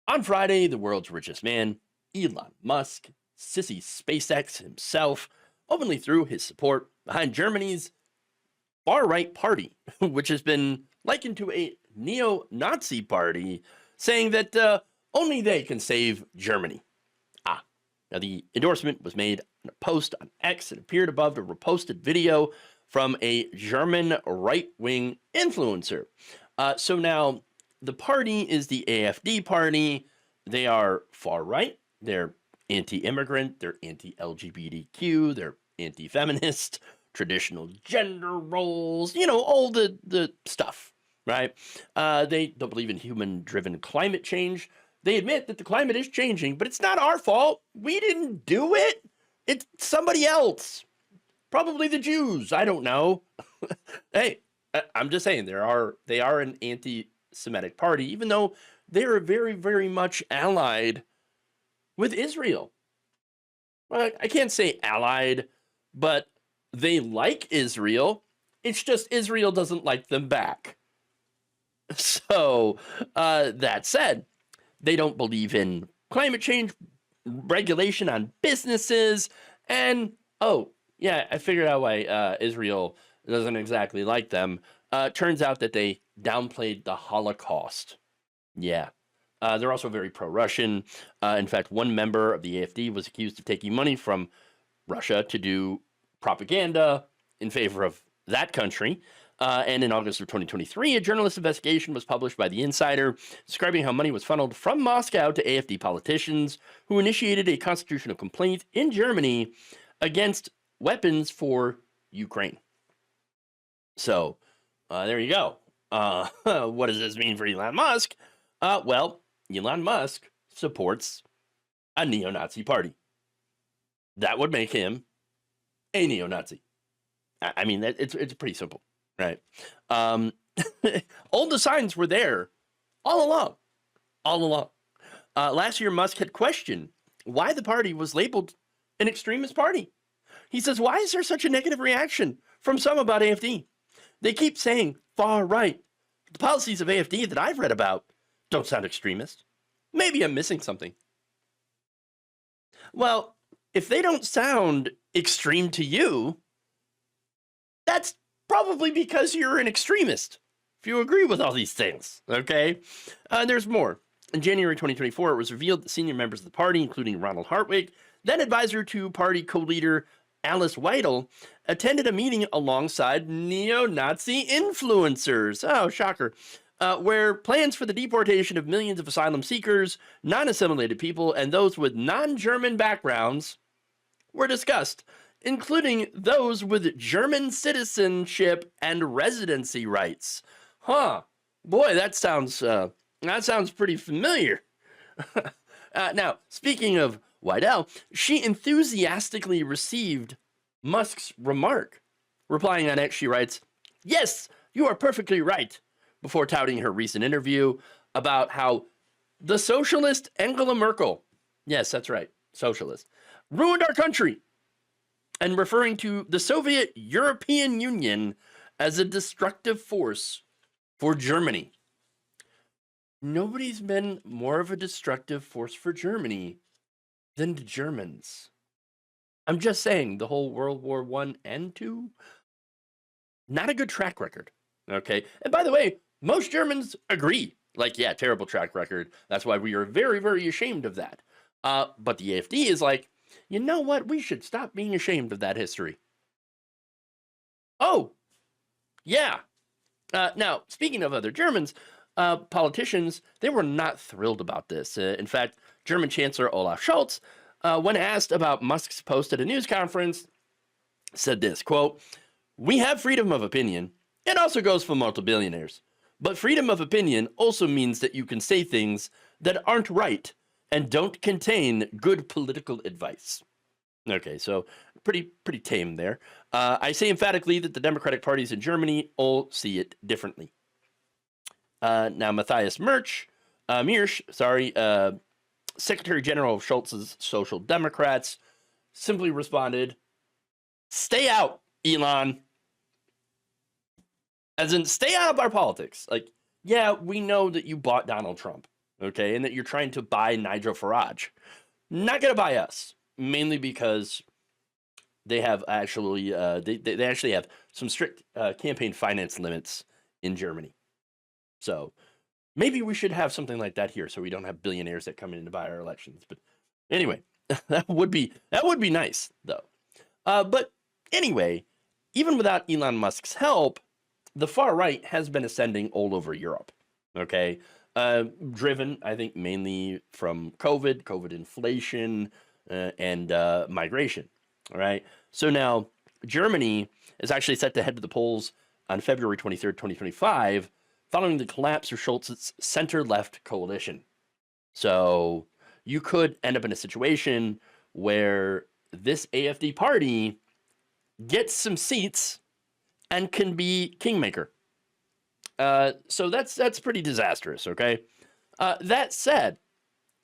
On Friday, the world's richest man, Elon Musk, sissy SpaceX himself, openly threw his support behind Germany's far right party, which has been likened to a neo Nazi party, saying that only they can save Germany. Now, the endorsement was made in a post on X and appeared above a reposted video from a German right wing influencer. So now the party is the AfD party. They are far right. They're anti immigrant. They're anti LGBTQ. They're anti feminist, traditional gender roles, all the stuff, right? They don't believe in human driven climate change. They admit that the climate is changing, but it's not our fault. We didn't do it. It's somebody else. Probably the Jews. I don't know. Hey, I'm just saying they are an anti-Semitic party, even though they're very, very much allied with Israel. Well, I can't say allied, but they like Israel. It's just Israel doesn't like them back. So that said, they don't believe in climate change regulation on businesses. And, oh, yeah, I figured out why Israel doesn't exactly like them. Turns out that they downplayed the Holocaust. Yeah. They're also very pro-Russian. In fact, one member of the AfD was accused of taking money from Russia to do propaganda in favor of that country. And in August of 2023, a journalist investigation was published by The Insider describing how money was funneled from Moscow to AfD politicians who initiated a constitutional complaint in Germany against weapons for Ukraine. So there you go. What does this mean for Elon Musk? Well, Elon Musk supports a neo-Nazi party. That would make him a neo-Nazi. I mean, it's pretty simple. Right. All the signs were there all along. Last year, Musk had questioned why the party was labeled an extremist party. He says, why is there such a negative reaction from some about AfD? They keep saying far right. The policies of AfD that I've read about don't sound extremist. Maybe I'm missing something. Well, if they don't sound extreme to you, that's probably because you're an extremist, if you agree with all these things, okay? There's more. In January 2024, it was revealed that senior members of the party, including Ronald Hartwig, then advisor to party co-leader Alice Weidel, attended a meeting alongside neo-Nazi influencers. Oh, shocker. Where plans for the deportation of millions of asylum seekers, non-assimilated people, and those with non-German backgrounds were discussed, including those with German citizenship and residency rights. Huh. Boy, that sounds pretty familiar. Now, speaking of Weidel, she enthusiastically received Musk's remark. Replying on X, she writes, "Yes, you are perfectly right," before touting her recent interview about how the socialist Angela Merkel, yes, that's right, socialist, ruined our country, and referring to the Soviet European Union as a destructive force for Germany. Nobody's been more of a destructive force for Germany than the Germans. I'm just saying, the whole World War I and II, not a good track record, okay? And by the way, most Germans agree. Like, yeah, terrible track record. That's why we are very, very ashamed of that. But the AfD is like, you know what? We should stop being ashamed of that history. Oh, yeah. Now, speaking of other Germans, politicians, they were not thrilled about this. In fact, German Chancellor Olaf Scholz, when asked about Musk's post at a news conference, said this, quote, "We have freedom of opinion. It also goes for multi-billionaires. But freedom of opinion also means that you can say things that aren't right and don't contain good political advice." Okay, so pretty tame there. I say emphatically that the Democratic parties in Germany all see it differently. Now, Matthias Miersch, Secretary General of Scholz's Social Democrats, simply responded, "Stay out, Elon." As in, stay out of our politics. Like, yeah, we know that you bought Donald Trump. okay, and that you're trying to buy Nigel Farage. Not going to buy us, mainly because they have actually they actually have some strict campaign finance limits in Germany. So maybe we should have something like that here, so we don't have billionaires that come in to buy our elections. But anyway, that would be nice though. But anyway, even without Elon Musk's help, the far right has been ascending all over Europe. Okay, driven, I think, mainly from COVID inflation, and migration. All right. So now Germany is actually set to head to the polls on February 23rd, 2025, following the collapse of Scholz's center-left coalition. So you could end up in a situation where this AfD party gets some seats and can be kingmaker. So that's pretty disastrous, okay? That said,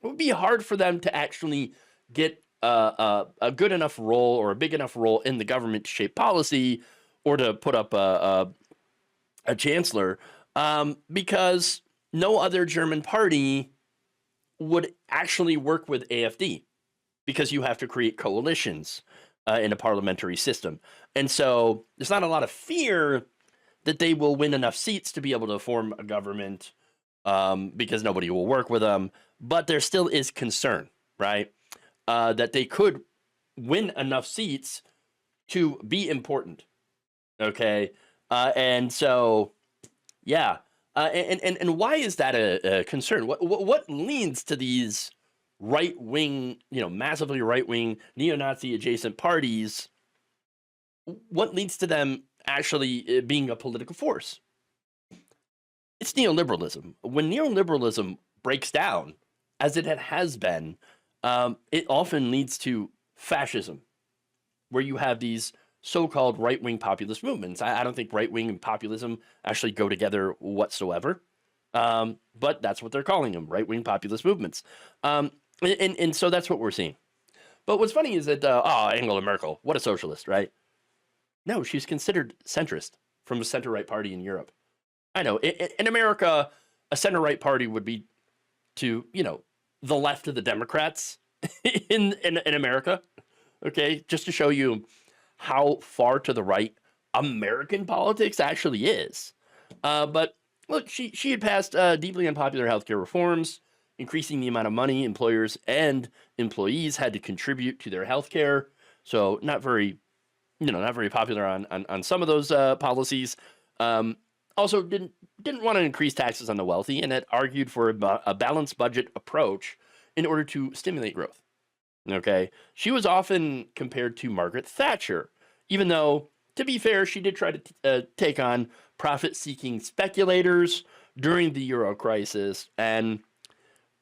it would be hard for them to actually get a good enough role or a big enough role in the government to shape policy or to put up a chancellor, because no other German party would actually work with AfD, because you have to create coalitions in a parliamentary system. And so there's not a lot of fear that they will win enough seats to be able to form a government, because nobody will work with them. But there still is concern, right? That they could win enough seats to be important. Okay. And so, yeah. And why is that a concern? What leads to these right wing, massively right wing neo-Nazi adjacent parties? What leads to them actually being a political force? It's neoliberalism. When neoliberalism breaks down, as it has been, it often leads to fascism, where you have these so-called right-wing populist movements. I don't think right-wing and populism actually go together whatsoever, but that's what they're calling them, right-wing populist movements. And so that's what we're seeing. But what's funny is that, Angela Merkel, what a socialist, right? No, she's considered centrist from a center-right party in Europe. I know, in America, a center-right party would be to, the left of the Democrats in America, okay? Just to show you how far to the right American politics actually is. But look, she had passed deeply unpopular healthcare reforms, increasing the amount of money employers and employees had to contribute to their healthcare. So not very popular on some of those policies. Also didn't want to increase taxes on the wealthy, and had argued for a balanced budget approach in order to stimulate growth. Okay, she was often compared to Margaret Thatcher, even though, to be fair, she did try to take on profit-seeking speculators during the Euro crisis, and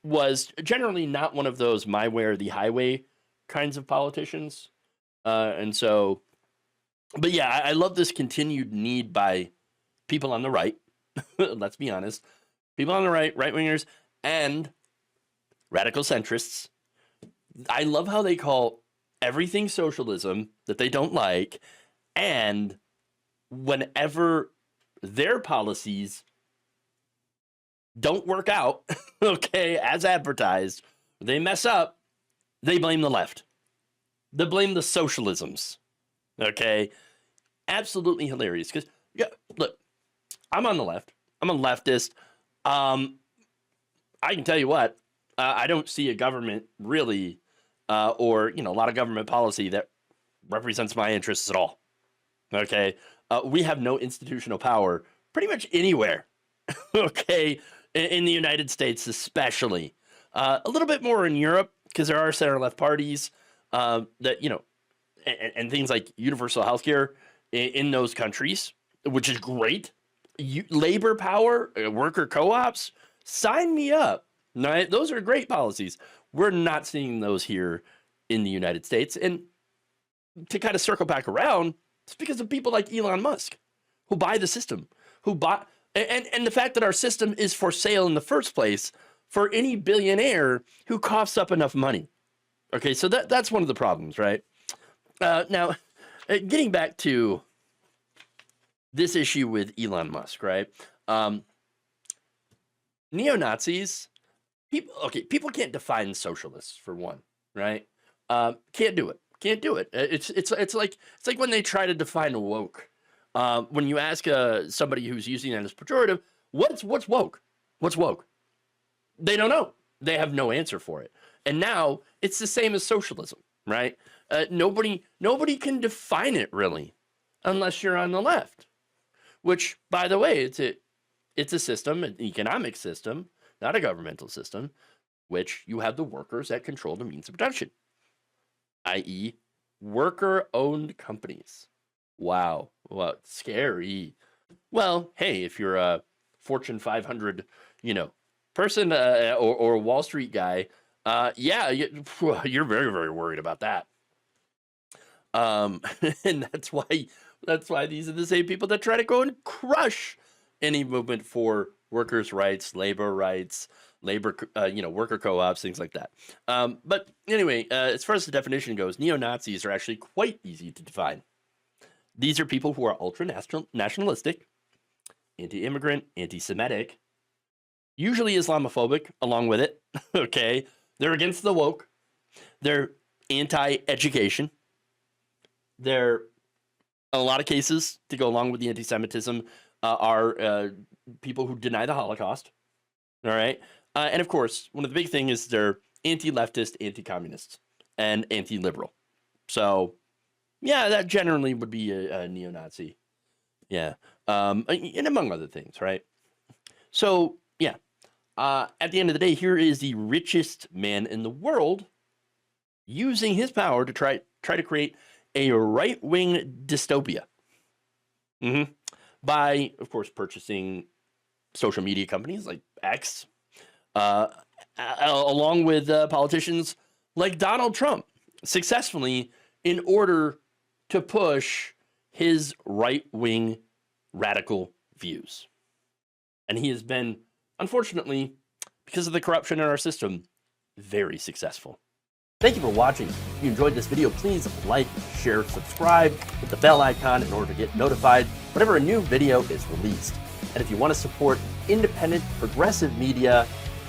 was generally not one of those my way or the highway kinds of politicians. And so, but yeah, I love this continued need by people on the right, let's be honest, people on the right-wingers, and radical centrists. I love how they call everything socialism that they don't like, and whenever their policies don't work out, okay, as advertised, they mess up, they blame the left. They blame the socialisms, okay? Absolutely hilarious, because, yeah, look, I'm on the left. I'm a leftist. I can tell you what, I don't see a government really, or, a lot of government policy that represents my interests at all. Okay. We have no institutional power pretty much anywhere. Okay. In the United States, especially, a little bit more in Europe, because there are center left parties, that, and things like universal healthcare in those countries, which is great. Labor power, worker co-ops, sign me up. Right? Those are great policies. We're not seeing those here in the United States. And to kind of circle back around, it's because of people like Elon Musk, who buy the system, and the fact that our system is for sale in the first place for any billionaire who coughs up enough money. Okay, so that's one of the problems, right? Now, getting back to this issue with Elon Musk, right? Neo-Nazis People can't define socialists for one, right? Can't do it. Can't do it. It's like when they try to define woke. When you ask somebody who's using that as pejorative, what's woke? What's woke? They don't know. They have no answer for it. And now it's the same as socialism, right? Nobody can define it really, unless you're on the left. Which, by the way, it's a system, an economic system, not a governmental system, which you have the workers that control the means of production, i.e., worker-owned companies. Wow, scary. Well, hey, if you're a Fortune 500, person or a Wall Street guy, yeah, you're very, very worried about that. And that's why these are the same people that try to go and crush any movement for workers' rights, worker co-ops, things like that. But anyway, as far as the definition goes, neo-Nazis are actually quite easy to define. These are people who are ultra-nationalistic, anti-immigrant, anti-Semitic, usually Islamophobic along with it, okay? They're against the woke. They're anti-education. They're, in a lot of cases, to go along with the anti-Semitism, are people who deny the Holocaust, all right? And of course, one of the big things is they're anti-leftist, anti-communist, and anti-liberal. So, yeah, that generally would be a neo-Nazi. Yeah, and among other things, right? So, yeah, at the end of the day, here is the richest man in the world using his power to try to create a right-wing dystopia. By, of course, purchasing social media companies like X, along with politicians like Donald Trump, successfully in order to push his right-wing radical views. And he has been, unfortunately, because of the corruption in our system, very successful. Thank you for watching. If you enjoyed this video, please like, share, subscribe, hit the bell icon in order to get notified whenever a new video is released. And if you want to support independent, progressive media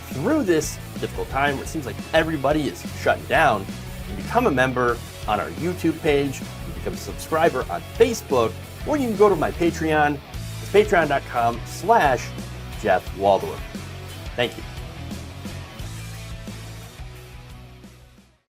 through this difficult time where it seems like everybody is shutting down, you can become a member on our YouTube page, you can become a subscriber on Facebook, or you can go to my Patreon. It's patreon.com/Jeff Waldorf. Thank you.